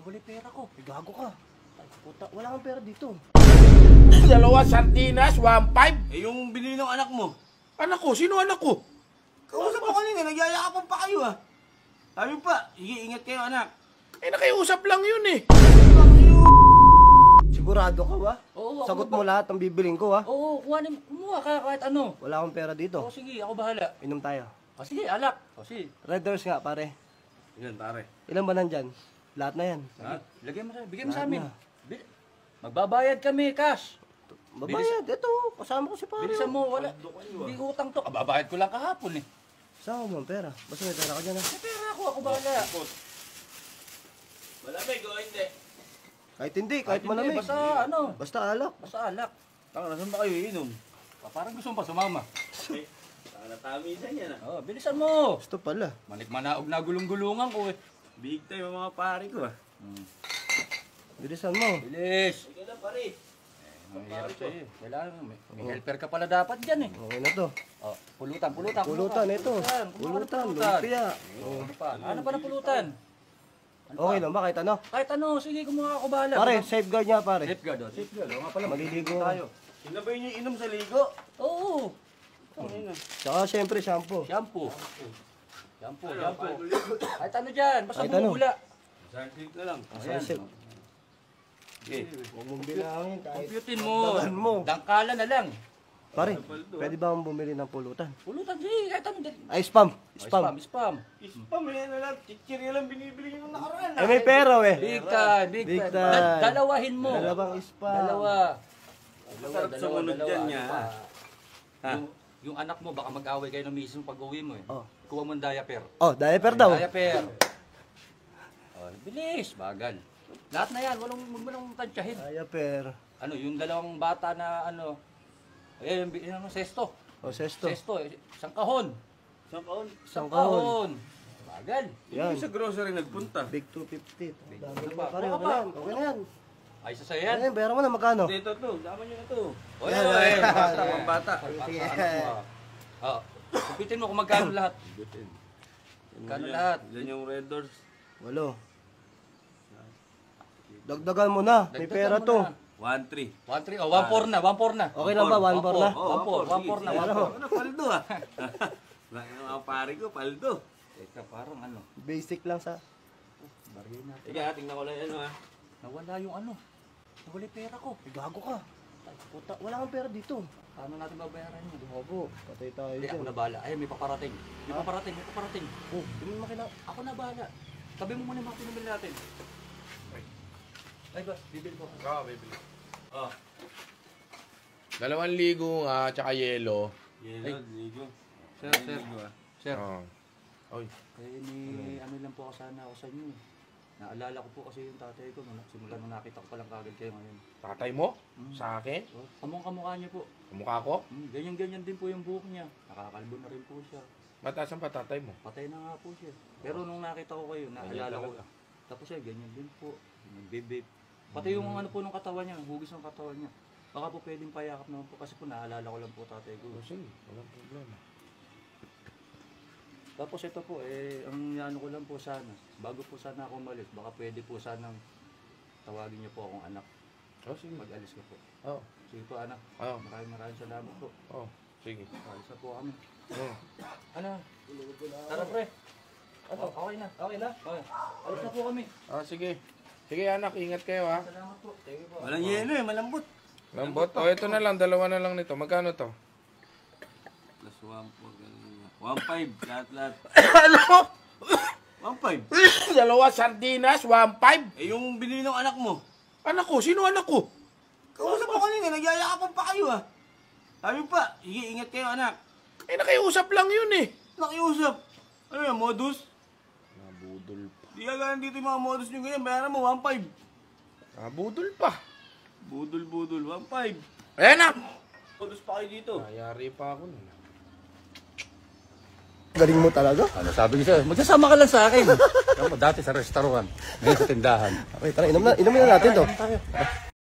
Huli pera ko. Gago ka. Ay, puta, wala kang pera dito. Dalawa sardinas, 1.5. Eh, yung binili ng anak mo. Anak ko? Sino anak ko? Kausap ko kanina, nagyayakapan pa kayo ah. Sabi pa, ingat kayo anak. Eh, nakiusap lang yun eh. Sigurado ka ba? Oo, ako Sagot ba- mo lahat ng bibiling ko, ha? Oo, kumuha ka kahit ano. Wala akong pera dito. Oo, sige, ako bahala. Inom tayo. O sige, alak. O sige. Red Doors nga, pare. Yan, pare. Ilan ba nandyan? Lahat na yan. Ha? Lagyan mo sa, bigyan mo sa Lahat amin. na. Magbabayad kami, cash. Babayad, ito. Kasama ko si pare. Bilisan mo, wala. Hindi utang to. Babayad ko lang kahapon eh. Saan mo ang pera? Basta may pera ka dyan, ha? May pera ako bahala. Malamig o hindi? Kahit hindi, kahit Hindi, malamig. Basta ano, Basta alak. basta alak. Taka, nasan ba kayo iinom? Parang gusto mo pa sumama. Taka, natamisan yan ah. Oh, bilisan mo. Gusto pala. Manikmanaog na gulong-gulungan ko eh. Big time ang mga pare ko ah. Bilisan mo. Bilis. Sige na pare. Mahirap sa'yo. Kailangan may helper ka pala dapat dyan eh. Okay na to. Oh, pulutan. Pulutan, ito. Pulutan, lumpia. Ano pa? Ano pa na pulutan? Ano Okay pa? lang ba? Kahit ano? Kahit ano, sige kumuha ako bahala. Pare, safeguard niya, pare. Safeguard, oh. Safeguard. Oo nga pala, Maliligo. tayo. Sinabay niyo inom sa ligo. Oo. Tsaka syempre, shampoo. Shampoo. Shampoo. Kahit ano dyan, basta Kahit ano. bumula. Sarclit na lang. Sasip. Okay. Huwag mong bilangin kahit. Computin mo. Dagan mo. Dangkala na lang. Pare, pwede ba akong bumili ng pulutan? Pulutan, sige, kahit ano. Ay, spam. Spam. Spam. Ispa, may ano lang. Chichirya lang binibili niyo nung nakaraan. Eh, may pera, we. Big time, big Big time. time. Dalawahin mo. Dalawang spam. Dalawa. Masarap sumunod dyan niya, Ano pa? ha? Yung anak mo, baka mag-away kayo ng misis mo pag uwi mo eh. Oh. Kuha mo ng diaper. Oh, diaper daw. Diaper. Oh, bilis, bagal. Lahat na yan, huwag mo nang tansyahin. Diaper. Ano, yung dalawang bata na ano, yung sesto. O, sesto. Sesto, isang kahon. Isang kaon. Isang kahon. Bagal. Yan. Yung sa grocery nagpunta. Big 250. Dami Ano naman, pa? pare. Ano Okay pa? yan. Okay na yan. Ay, sa Yan, yan. bayaran mo na magkano? Dito to, daman nyo na to. O Yan, yan, yan. Bata, mga bata. Oh, kumpitin mo kung magkano lahat. Magkano lahat. Yan yung red doors. Walo. Dagdagan mo na. May pera to. 1-3. 1-3, oh, 1-4 na, 1-4 na. Okay lang ba? 1-4 na? Oh, 1-4 na, 1-4. Ano, paldo ah. Laki ng mga pare ko, paldo. Teka, parang ano, Basic lang sa... baril natin. Ika, tingnan ko lang ano ah. Nawala yung ano, nawala yung pera ko. Gago ka. Ay, puta, wala kang pera dito. Paano natin babayaran yun? Gago. Patay tayo Hindi, ako dyan. na bahala. Ay, may paparating. May paparating. Oh, di mo makina... Ako na bahala. Sabi mo muna yung mga pinamili natin. Ay ba, bibili ko. Oo, bibili. Oh. 2 ligo nga, tsaka yelo. Yelo, ligo. Sir, sir. Sir, Oo. Oy. ano lang po ako sana ako sa inyo. Naalala ko po kasi yung tatay ko nung simula nung nakita ko palang kagad kayo ngayon. Tatay mo? Sa akin? Oh, kamukha niyo po. Kamukha ko? Ganyan-ganyan din po yung buhok niya. Nakakalbo na rin po siya. Mataas ang pa tatay mo? Patay na nga po siya. Pero nung nakita ko kayo, naalala ko. Tapos siya, ganyan din po. Bibig. Pati yung ano po ng katawan niya, hugis ng katawan niya. Baka po pwedeng payakap naman po kasi po naalala ko lang po tatay ko. Sige, walang problema. Tapos ito po, ang ano ko lang po sana, bago po sana ako umalis, baka pwede po sanang tawagin niyo po akong anak. Oh, sige. Mag-alis ko po. Oo. Sige po anak, Oo. maraming salamat po. Oo. Sige. Alis na po kami. Oo. Ano? Tara pre. Ano? Okay na. Okay na? Okay. Alis na po kami. Ah, sige. Sige anak, ingat kayo ha. Salamat po. Thank you po. Walang yelo eh, malambot. Lambot. O, ito na lang. 2 na lang nito. Magkano to? Plus 1-4. 1-5, lahat. Ano? 1-5. Dalawa sardinas, 1.5. Eh, yung binili ng anak mo. Anak ko? Sino anak ko? Kausap ko kanina, nagyayakapan pa kayo ah. Sabi pa, ingat kayo anak. Eh, nakiusap lang yun eh. Nakiusap. Ano yan, modus? Nabudol pa. Di ka ganun dito yung mga modus nyo ganyan, bayaran mo 1-5. Nabudol pa. Budol, 1-5. Ayan na. Modus pa kayo dito. Nayari pa ako nun. Galing mo talaga? Ano sabi ko sa'yo? Magsasama ka lang sa akin. Dati sa restaurant, ngayon sa tindahan. Okay, tara, inom na natin to.